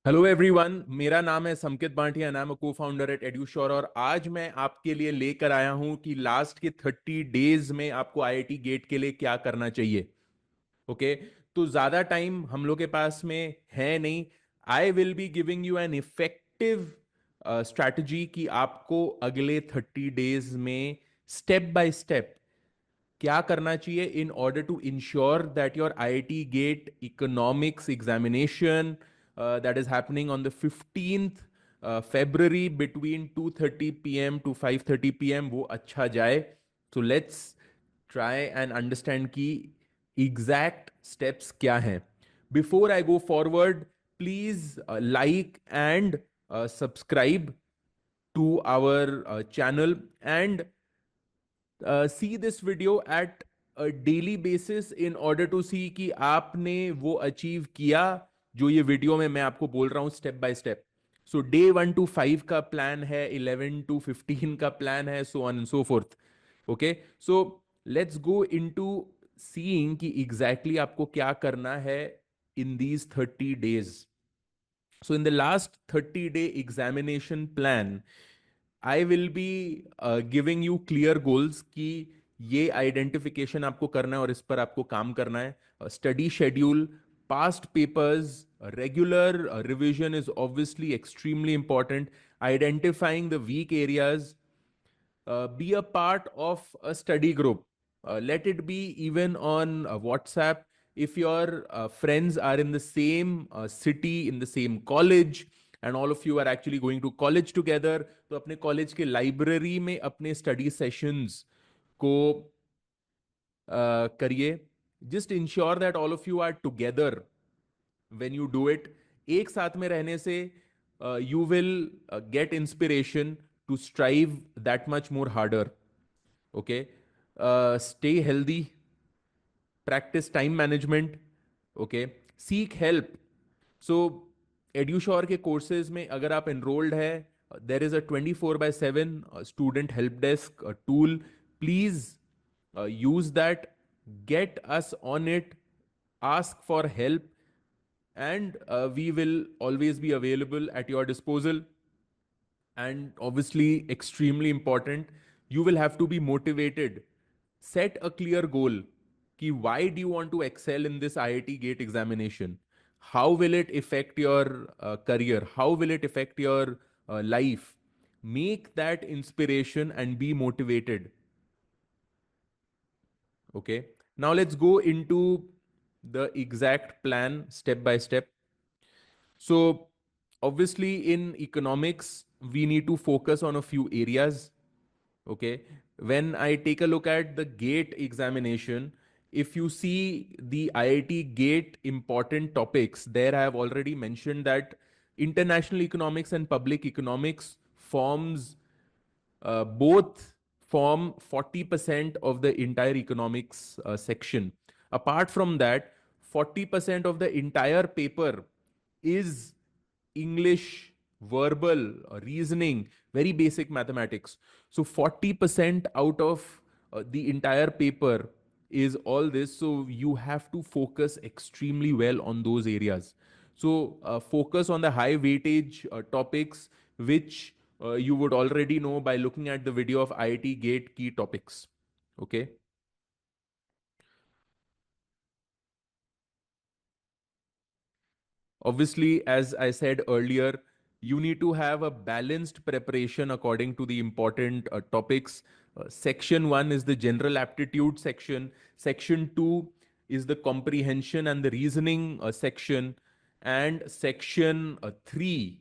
Hello everyone, मेरा नाम है Samkit Bhatia, I am a co-founder at Edusure. और आज मैं आपके लिए लेकर आया हूं कि लास्ट के 30 डेज में आपको आईआईटी गेट के लिए क्या करना चाहिए। ओके, तो ज्यादा टाइम हम लोग के पास में है नहीं। आई will be giving you an effective strategy कि आपको अगले 30 डेज में स्टेप बाय स्टेप क्या करना चाहिए in order to ensure that your IIT GATE economics examination that is happening on the 15th February between 2:30 p.m. to 5:30 p.m. वो अच्छा जाए। So let's try and understand कि exact steps क्या हैं। Before I go forward, please like and subscribe to our channel and see this video at a daily basis in order to see कि आपने वो achieve किया जो ये video में मैं आपको बोल रहा हूं step by step. So day 1 to 5 का प्लान है, 11 to 15 का प्लान है, so on and so fourth. Okay, so let's go into seeing कि एग्जैक्टली आपको क्या करना है in these 30 days. So in the last 30-day examination plan, I will be giving you clear goals कि ये identification आपको करना है और इस पर आपको काम करना है। Study schedule, past papers, regular revision is obviously extremely important. Identifying the weak areas, be a part of a study group. Let it be even on WhatsApp. If your friends are in the same city, in the same college, and all of you are actually going to college together, तो अपने college के library में अपने study sessions को करिए। Just ensure that all of you are together when you do it। एक साथ में रहने से you will get inspiration to strive that much more harder। Okay, stay healthy, practice time management। Okay, seek help। So एड्यूश्योर के courses में अगर आप enrolled है, there is a 24/7 student help desk tool। Please use that, get us on it, ask for help, and we will always be available at your disposal। And obviously, extremely important, you will have to be motivated। Set a clear goal कि why do you want to excel in this IIT GATE examination? How will it affect your career? How will it affect your life? Make that inspiration and be motivated। Okay, now let's go into the exact plan step by step। So, obviously, in economics, we need to focus on a few areas। Okay, when I take a look at the GATE examination, if you see the IIT GATE important topics, there I have already mentioned that international economics and public economics forms both form 40% of the entire economics section. Apart from that, 40% of the entire paper is English, verbal, reasoning, very basic mathematics. So 40% out of the entire paper is all this. So you have to focus extremely well on those areas. So focus on the high weightage topics, which you would already know by looking at the video of IIT GATE key topics. Okay. Obviously, as I said earlier, you need to have a balanced preparation according to the important topics. Section 1 is the general aptitude section. Section 2 is the comprehension and the reasoning section. And section 3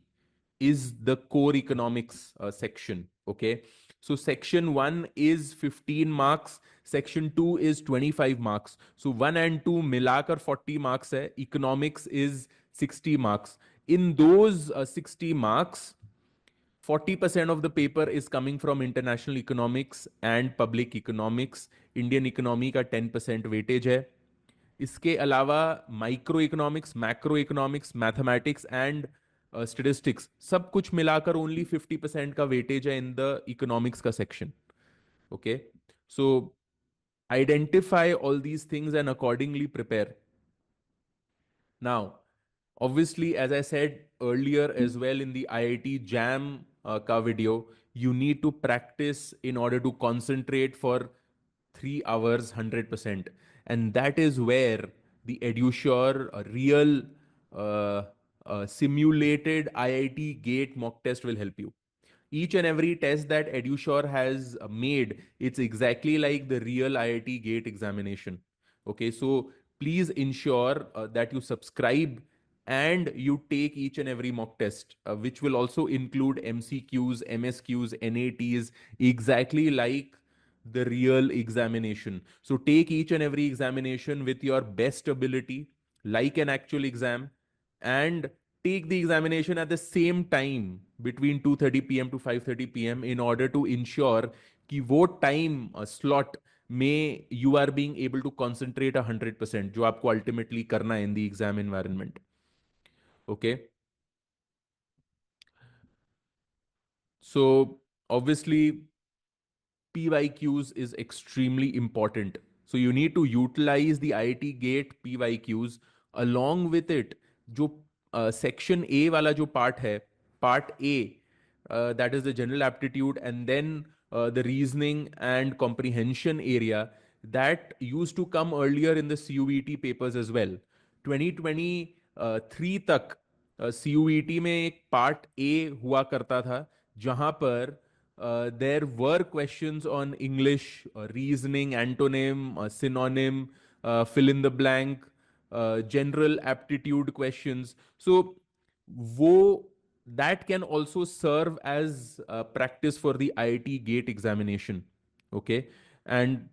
is the core economics section. Okay. So section 1 is 15 marks, section 2 is 25 marks. So 1 and 2 मिलाकर 40 marks है, economics is 60 marks। In those 60 marks, 40% of the paper is coming from international economics and public economics। Indian economy का 10% weightage है। इसके अलावा micro economics, macro economics, mathematics and statistics सब कुछ मिलाकर only 50% का वेटेज है इन द इकोनॉमिक्स का section. Okay, so identify all these things and accordingly prepare। Now, Obviously, as I said earlier as well in the IIT Jam ka video, you need to practice in order to concentrate for 3 hours 100%. And that is where the EduSure real uh, simulated IIT GATE mock test will help you. Each and every test that EduSure has made, it's exactly like the real IIT GATE examination. Okay, so please ensure that you subscribe and you take each and every mock test, which will also include MCQs, MSQs, NATs, exactly like the real examination. So take each and every examination with your best ability, like an actual exam, and take the examination at the same time between 2:30 p.m. to 5:30 p.m. in order to ensure कि वो time slot में you are being able to concentrate 100% जो आपको ultimately करना है in the exam environment. Okay, so obviously PYQs is extremely important. So you need to utilize the IIT GATE PYQs. Along with it, जो section A वाला जो part है, part A, that is the general aptitude, and then the reasoning and comprehension area that used to come earlier in the CUET papers as well. 2023 तक CUET में एक part A हुआ करता था जहां पर there were questions on English, reasoning, antonym, synonym, fill in the blank, general aptitude questions. So, wo that can also serve as practice for the IIT GATE examination. Okay, and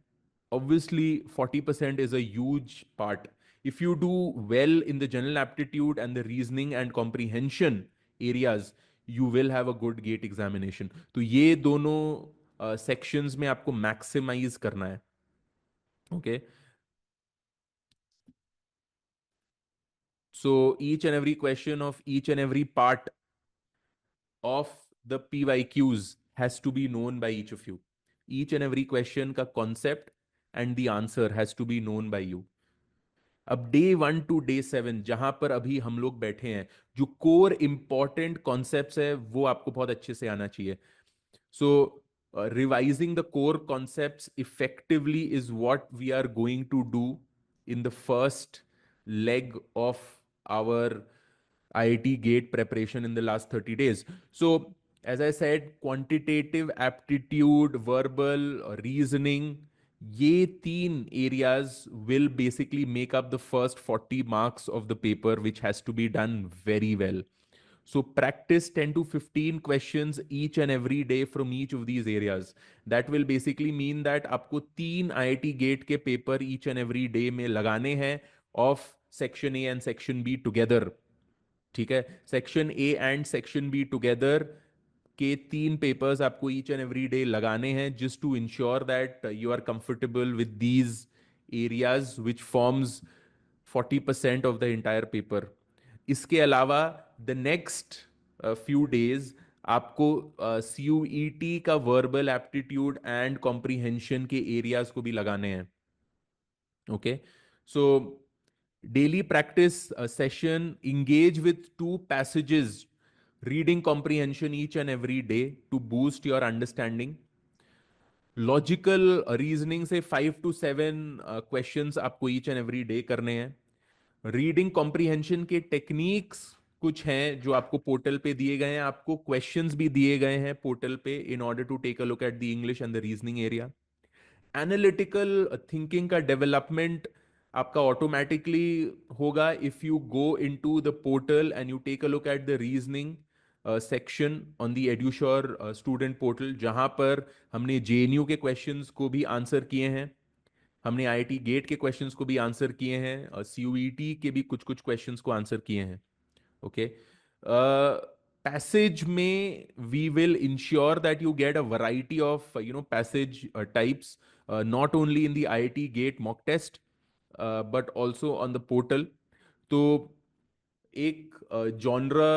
obviously 40% is a huge part. If you do well in the general aptitude and the reasoning and comprehension areas, you will have a good gate examination. तो ये दोनों sections में आपको maximize करना है. Okay, so each and every question of each and every part of the PYQs has to be known by each of you. Each and every question का concept and the answer has to be known by you. अब day 1 to day 7 जहां पर अभी हम लोग बैठे हैं, जो कोर इंपॉर्टेंट कॉन्सेप्ट्स है वो आपको बहुत अच्छे से आना चाहिए. So, revising the core concepts effectively is what we are going to do in the first leg of our IIT GATE preparation in the last 30 days. So, as I said, quantitative aptitude, verbal, reasoning, ये तीन areas will basically make up the first 40 marks of the paper, which has to be done very well. So practice 10 to 15 questions each and every day from each of these areas. That will basically mean that आपको तीन IIT GATE के paper each and every day में लगाने हैं of section A and section B together. ठीक है, section A and section be together के तीन पेपर्स आपको ईच एंड एवरी डे लगाने हैं just to ensure that you are comfortable with these areas which forms 40% of the entire paper. इसके अलावा the next few days आपको CUET का verbal aptitude and comprehension के एरियाज को भी लगाने हैं. Okay, so daily practice session, engage with two passages, reading comprehension each and every day to boost your understanding. Logical reasoning से 5 to 7 questions आपको each and every day करने हैं. Reading comprehension के टेक्निक्स कुछ हैं जो आपको पोर्टल पे दिए गए हैं, आपको क्वेश्चंस भी दिए गए हैं पोर्टल पे in order to take a look at the English and the reasoning area. Analytical thinking का डेवलपमेंट आपका ऑटोमेटिकली होगा if you go into the portal and you take a look at the reasoning section on the Edusure student portal, जहां पर हमने JNU के questions को भी answer किए हैं, हमने आईआईटी गेट के क्वेश्चंस को भी आंसर किए हैं और सीयूईटी के भी कुछ कुछ क्वेश्चंस को आंसर किए हैं. ओके, passage में we will ensure that you get a variety of passage types, not only in the IIT GATE mock test but also on the portal. तो एक जॉनरा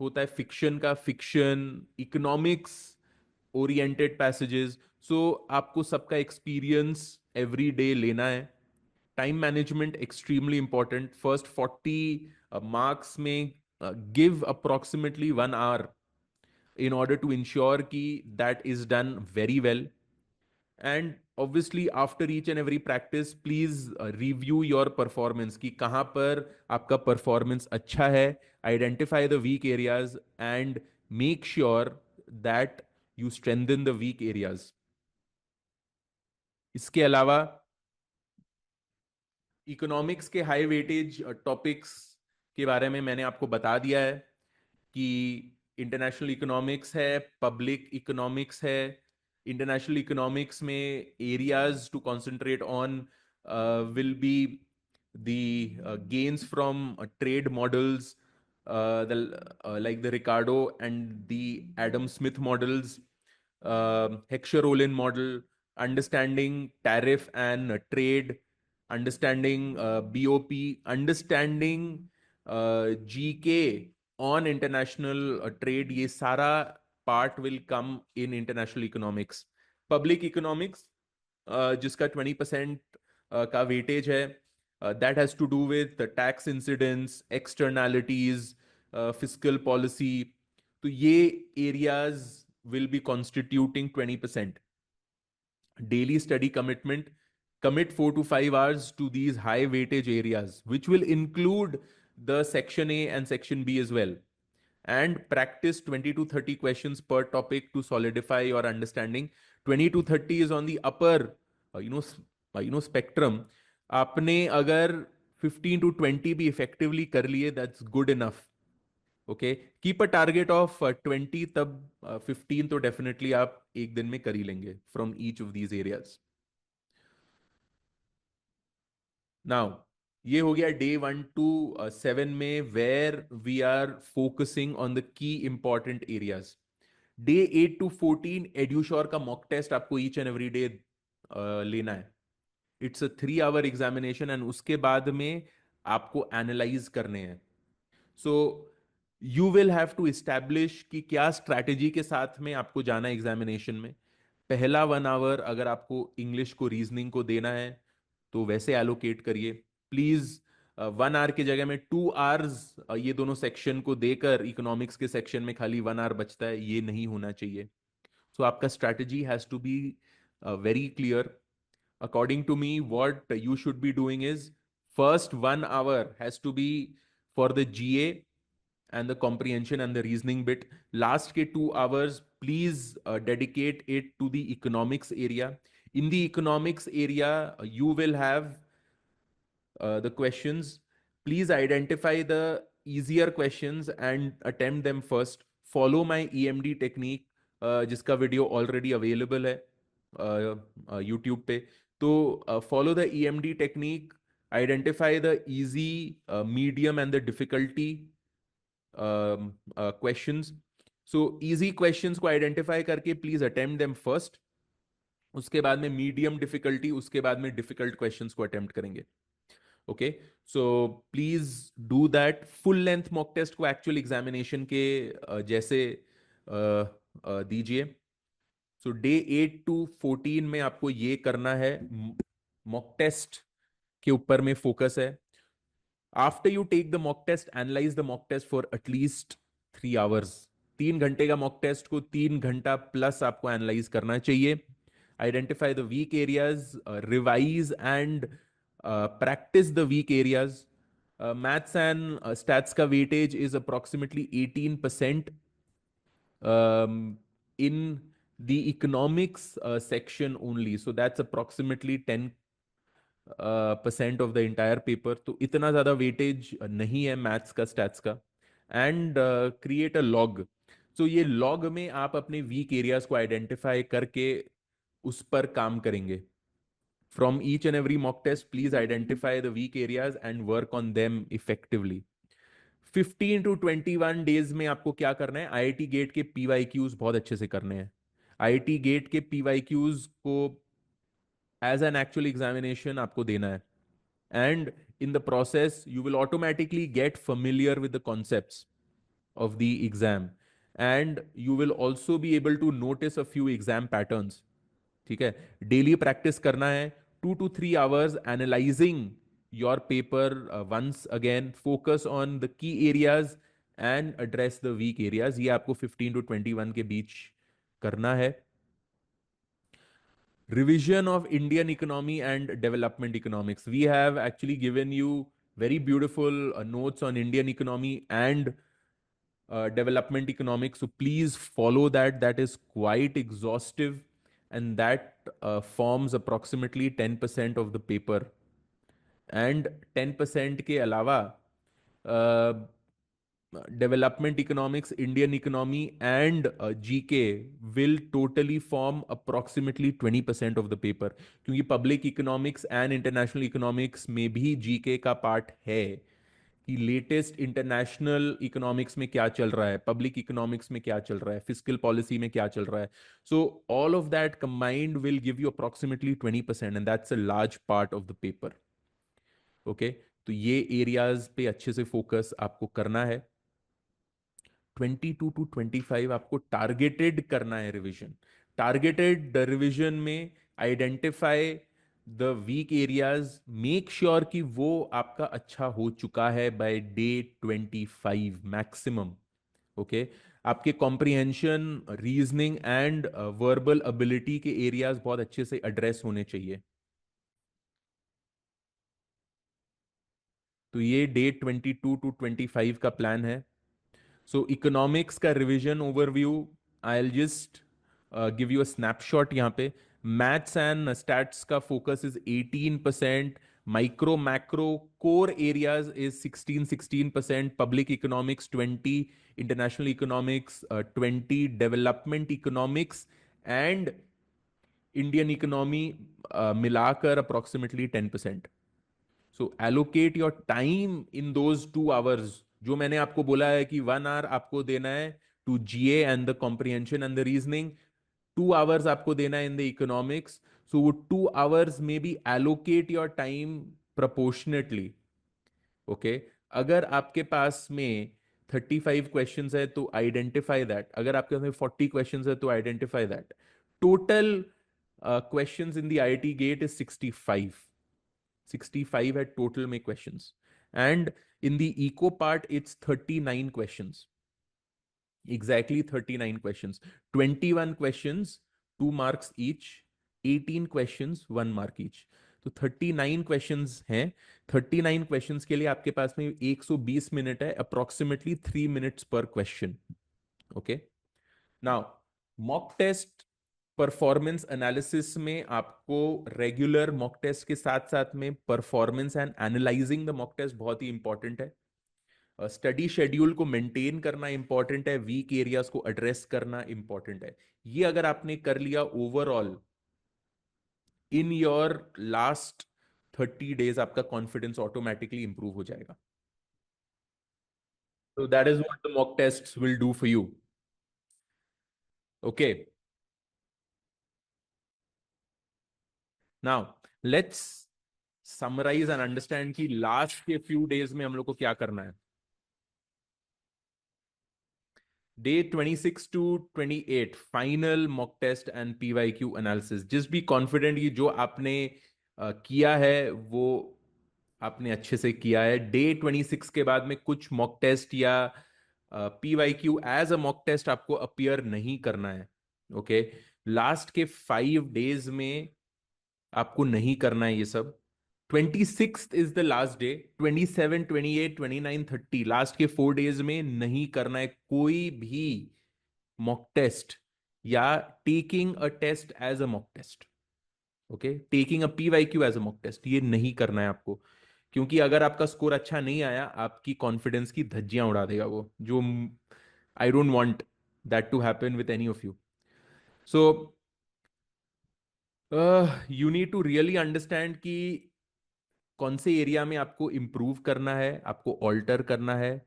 होता है फिक्शन का, फिक्शन, इकोनॉमिक्स ओरिएंटेड पैसेजेस. सो आपको सबका experience every day लेना है. Time management extremely important. First 40 marks में give approximately 1 hour in order to ensure कि that is done very well. And obviously after each and every practice please review your performance कि कहाँ पर आपका performance अच्छा है, identify the weak areas and make sure that you strengthen the weak areas. इसके अलावा economics के high weightage topics के बारे में मैंने आपको बता दिया है कि इंटरनेशनल इकोनॉमिक्स है, पब्लिक इकोनॉमिक्स है। इंटरनेशनल इकोनॉमिक्स में areas to concentrate on will be the gains from trade models, like the Ricardo and the Adam Smith models, Heckscher-Ohlin model, understanding tariff and trade, understanding BOP, understanding GK on international trade, ये सारा part will come in international economics. Public economics, जिसका 20% का weightage है, that has to do with the tax incidents, externalities, fiscal policy. तो ये areas will be constituting 20%. Daily study commitment, commit 4 to 5 hours to these high weightage areas, which will include the section A and section B as well. And practice 20 to 30 questions per topic to solidify your understanding. 20 to 30 is on the upper, spectrum. आपने अगर 15 to 20 भी effectively कर लिए, that's good enough. Okay, keep a target of 20, तब 15 तो definitely आप एक दिन में कर ही लेंगे from each of these areas. Now ये हो गया डे 1 to 7 में where we are focusing on the key important areas. Day 8 to 14 एड्यूश्योर का मॉक टेस्ट आपको ईच एंड एवरी डे लेना है. It's a 3 hour examination and उसके बाद में आपको एनालाइज करने हैं. So you will have to establish कि क्या स्ट्रैटेजी के साथ में आपको जाना है एग्जामिनेशन में. पहला 1 hour अगर आपको इंग्लिश को रीजनिंग को देना है तो वैसे एलोकेट करिए. प्लीज 1 hour की जगह में 2 hours ये दोनों सेक्शन को देकर इकोनॉमिक्स के सेक्शन में खाली 1 hour बचता है, ये नहीं होना चाहिए. सो आपका strategy has to be very clear. According to me, what you should be doing is first 1 hour has to be for the GA and the comprehension and the reasoning bit. Last ke 2 hours, please dedicate it to the economics area. In the economics area, you will have the questions. Please identify the easier questions and attempt them first. Follow my EMD technique, जिसका video already available है YouTube पे. तो follow the EMD technique, identify the easy, medium and the difficulty questions. So easy questions को identify करके please attempt them first. उसके बाद में medium difficulty, उसके बाद में डिफिकल्ट क्वेश्चंस को अटेम्प्ट करेंगे. Okay, so please do that. Full length mock test को एक्चुअल एग्जामिनेशन के जैसे दीजिए. सो डे 8 to 14 में आपको ये करना है, मॉक टेस्ट के ऊपर में फोकस है. After you take the mock test, analyse the mock test for at least 3 hours. 3 घंटे का मॉक टेस्ट को 3 घंटा प्लस आपको एनालाइज करना चाहिए. Identify the weak areas, revise and practice the weak areas. Maths and stats का weightage is approximately 18% in the economics section only. So that's approximately 10% of the entire paper. तो इतना ज़्यादा weightage नहीं है maths का, stats का. And create a log. So ये log में आप अपने weak areas को identify करके उस पर काम करेंगे. From each and every mock test, please identify the weak areas and work on them effectively. 15 to 21 days में आपको क्या करना है, IIT गेट के PYQs बहुत अच्छे से करने हैं. IIT गेट के PYQs को एज एन एक्चुअल एग्जामिनेशन आपको देना है. And in the process, you will automatically get familiar with the concepts of the exam. And you will also be able to notice a few exam patterns. ठीक है, daily practice करना है. 2 to 3 hours analysing your paper once again. Focus on the key areas and address the weak areas. ये आपको 15 to 21 के बीच करना है. Revision of Indian economy and development economics. We have actually given you very beautiful notes on Indian economy and development economics. So please follow that. That is quite exhaustive, and that forms approximately 10% of the paper. And 10% के अलावा development economics, Indian economy, and GK will totally form approximately 20% of the paper. क्योंकि public economics and international economics में भी GK का part है कि latest international economics में क्या चल रहा है, पब्लिक इकोनॉमिक्स में क्या चल रहा है, फिस्कल पॉलिसी में क्या चल रहा है. So all of that combined will give you approximately 20% and that's a large part of the paper. Okay, तो ये एरियाज पे अच्छे से फोकस आपको करना है. 22 to 25 आपको टारगेटेड करना है रिवीजन. टारगेटेड रिवीजन में identify the weak areas, make sure कि वो आपका अच्छा हो चुका है बाय डे 25 मैक्सिमम. ओके, आपके comprehension, reasoning and verbal ability के एरियाज बहुत अच्छे से एड्रेस होने चाहिए. तो ये डे 22 to 25 का प्लान है. सो इकोनॉमिक्स का revision overview, I will just give you a snapshot यहाँ पे. मैथ्स एंड स्टैट्स का focus is 18%, micro macro core areas is 16%, public economics 20, international economics 20, development economics and Indian economy मिलाकर approximately 10%. So allocate your time in those 2 hours. जो मैंने आपको बोला है कि 1 आवर आपको देना है to GA and the comprehension and the reasoning, 2 hours आपको देना है इन द इकोनॉमिक्स. सो वो 2 आवर्स में be allocate your time proportionately. Okay, अगर आपके पास में 35 क्वेश्चंस है तो आइडेंटिफाई दैट. अगर आपके पास में 40 क्वेश्चंस है तो identify that. Total questions in the IIT GATE is 65 है टोटल में questions. And in the eco part it's 39 questions. Exactly 39 questions. 21 questions, 2 marks each. 18 questions, 1 mark each. तो 39 क्वेश्चंस हैं. 39 क्वेश्चंस के लिए आपके पास में 120 मिनट है, अप्रोक्सीमेटली 3 minutes पर question. Okay, now mock test performance analysis में आपको रेगुलर मॉक टेस्ट के साथ साथ में performance and analysing the mock test बहुत ही इंपॉर्टेंट है. स्टडी शेड्यूल को मेंटेन करना इंपॉर्टेंट है, वीक एरियाज को एड्रेस करना इंपॉर्टेंट है. ये अगर आपने कर लिया overall in your last 30 days, आपका कॉन्फिडेंस ऑटोमेटिकली इंप्रूव हो जाएगा. So that is what the mock tests will do for you. Okay. Now, let's summarize and understand कि लास्ट के few days में हम लोग को क्या करना है. Day 26 to 28 final mock test and PYQ analysis. Just be confident कि जो आपने किया है वो आपने अच्छे से किया है. डे 26 के बाद में कुछ मॉक टेस्ट या PYQ as a mock test आपको अपियर नहीं करना है. ओके, लास्ट के 5 days में आपको नहीं करना है ये सब. 26th is the last day. 27, 28, 29, 30 last के 4 days में नहीं करना है कोई भी मॉक टेस्ट या taking a test as a mock test. Okay, taking a PYQ as a mock test ये नहीं करना है आपको. क्योंकि अगर आपका स्कोर अच्छा नहीं आया, आपकी कॉन्फिडेंस की धज्जियां उड़ा देगा वो, जो I don't want that to happen with any of you. So you need to really understand कि कौन से एरिया में आपको इम्प्रूव करना है, आपको ऑल्टर करना है.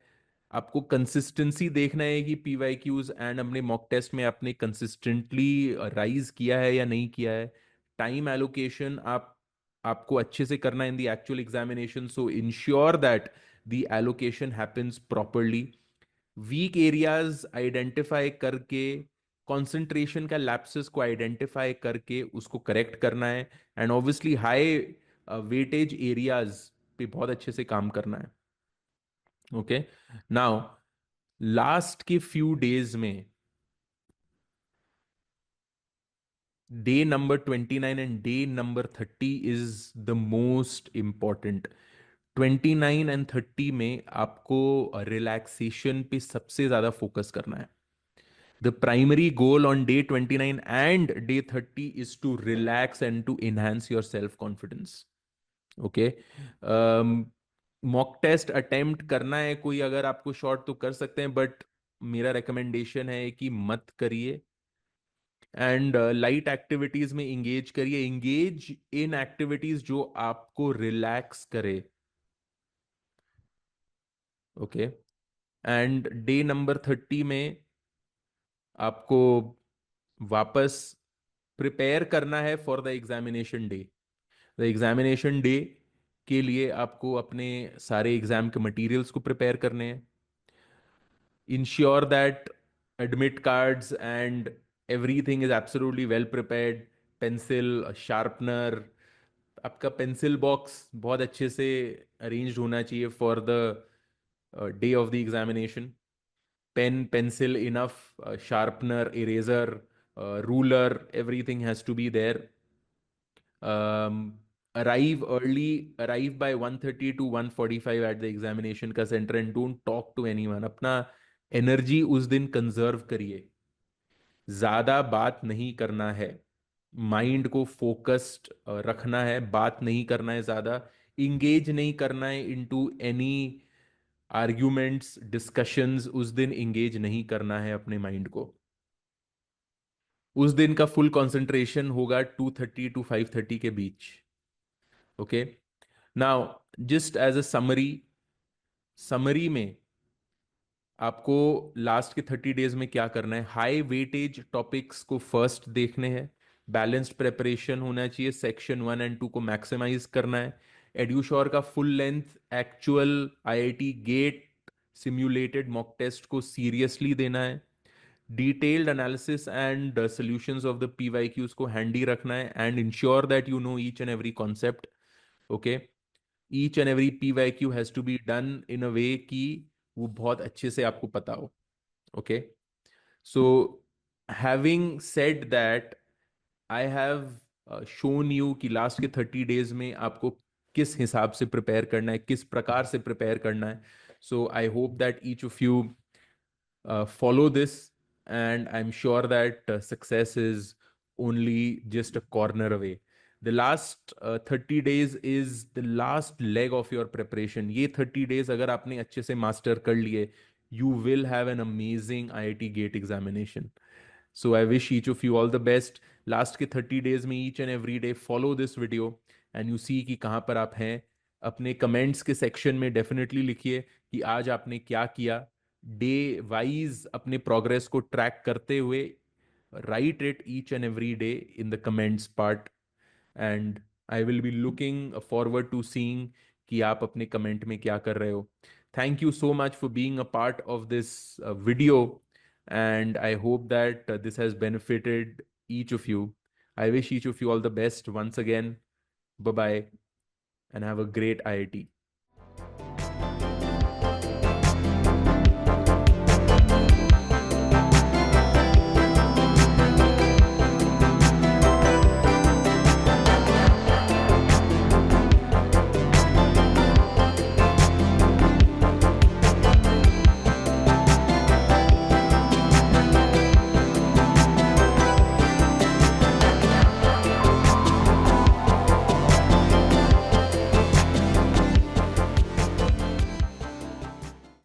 आपको कंसिस्टेंसी देखना है कि PYQs एंड हमने मॉक टेस्ट में आपने कंसिस्टेंटली राइज किया है या नहीं किया है. टाइम एलोकेशन आपको अच्छे से करना है in the actual examination. So ensure that the allocation happens properly. Weak areas identify करके, कंसंट्रेशन का लैप्सेस को आइडेंटिफाई करके उसको करेक्ट करना है. And obviously high weightage areas पे बहुत अच्छे से काम करना है। ओके, नाउ लास्ट के फ्यू डेज में, day number 29 and day number 30 is the most important. 29 and 30 में आपको रिलैक्सेशन पे सबसे ज्यादा फोकस करना है। The primary goal on day 29 and day 30 is to relax and to enhance your self confidence. Okay, mock test attempt करना है कोई, अगर आपको शॉर्ट तो कर सकते हैं, बट मेरा रिकमेंडेशन है कि मत करिए। एंड लाइट एक्टिविटीज में इंगेज करिए, इंगेज इन एक्टिविटीज जो आपको रिलैक्स करे। ओके, एंड डे नंबर 30 में आपको वापस प्रिपेयर करना है for the examination day. The examination day के लिए आपको अपने सारे एग्जाम के मटेरियल्स को प्रिपेयर करने हैं। Ensure that admit cards and everything is absolutely well prepared. Pencil, sharpener, आपका पेंसिल बॉक्स बहुत अच्छे से अरेंज्ड होना चाहिए for the day of the examination. Pen, pencil enough, sharpener, eraser, ruler, everything has to be there. Arrive early, arrive by 1:30 to 1:45 at the examination का center and don't talk to anyone. अपना energy उस दिन conserve करिए, ज्यादा बात नहीं करना है, माइंड को फोकस्ड रखना है, बात नहीं करना है ज्यादा, इंगेज नहीं करना है इनटू एनी आर्ग्यूमेंट्स, डिस्कशंस, उस दिन इंगेज नहीं करना है अपने माइंड को। उस दिन का फुल कंसंट्रेशन होगा 2:30 to 5:30 के बीच। Okay, now just as a summary, summary में आपको लास्ट के 30 डेज में क्या करना है, हाई वेटेज टॉपिक्स को फर्स्ट देखने हैं, बैलेंस्ड प्रेपरेशन होना चाहिए, सेक्शन 1 एंड 2 को मैक्सिमाइज करना है, एड्यूशोर का full length actual IIT GATE simulated mock test को सीरियसली देना है, detailed analysis and solutions of the PYQs को हैंडी रखना है, and ensure that you know each and every concept. Okay, each and every PYQ has to be done in a way कि वो बहुत अच्छे से आपको पता हो। Okay, so having said that, I have shown you कि लास्ट के 30 डेज में आपको किस हिसाब से प्रिपेयर करना है, किस प्रकार से प्रिपेयर करना है। So I hope that each of you follow this, and I'm sure that success is only just a corner away. The last 30 days is the last leg of your preparation. ये 30 days अगर आपने अच्छे से master कर लिए, you will have an amazing IIT GATE examination. So I wish each of you all the best. Last के 30 days में each and every day follow this video and you see कि कहाँ पर आप हैं। अपने कमेंट्स के सेक्शन में डेफिनेटली लिखिए कि आज आपने क्या किया। डे वाइज अपने प्रोग्रेस को ट्रैक करते हुए write it each and every day in the comments part, and I will be looking forward to seeing कि आप अपने कमेंट में क्या कर रहे हो। Thank you so much for being a part of this video, and I hope that this has benefited each of you. I wish each of you all the best once again. Bye bye, and have a great IIT.